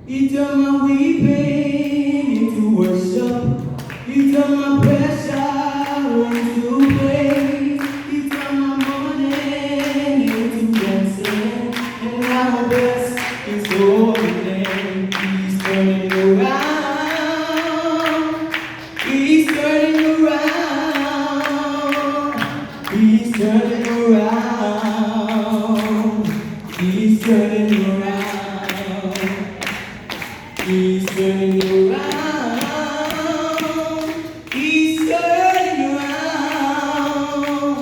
He turned my weeping into worship. He turned my pressure into praise. He turned my mourning into dancing. And now I bless His holy name. He's turning around. He's turning around. He's turning around. He's turning around. He's turning around. He's turning around.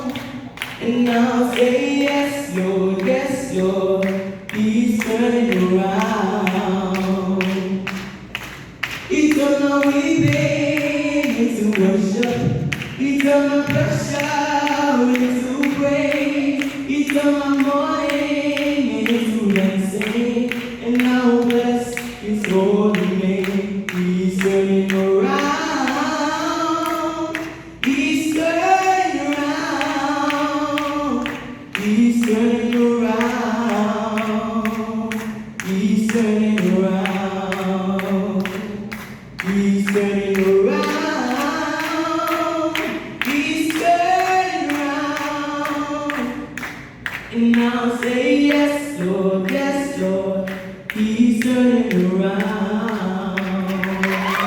And I'll say yes, Lord, yes, Lord. He's turning around. He turned my weeping into worship. He turned my pressure into praise. He turned my mourning into dancing. And now bless His holy name. He's turning around. He's turning around. He's turning around. He's turning around. He's turning around. He's turning around. And I'll say yes, Lord, yes, Lord. He's turning around.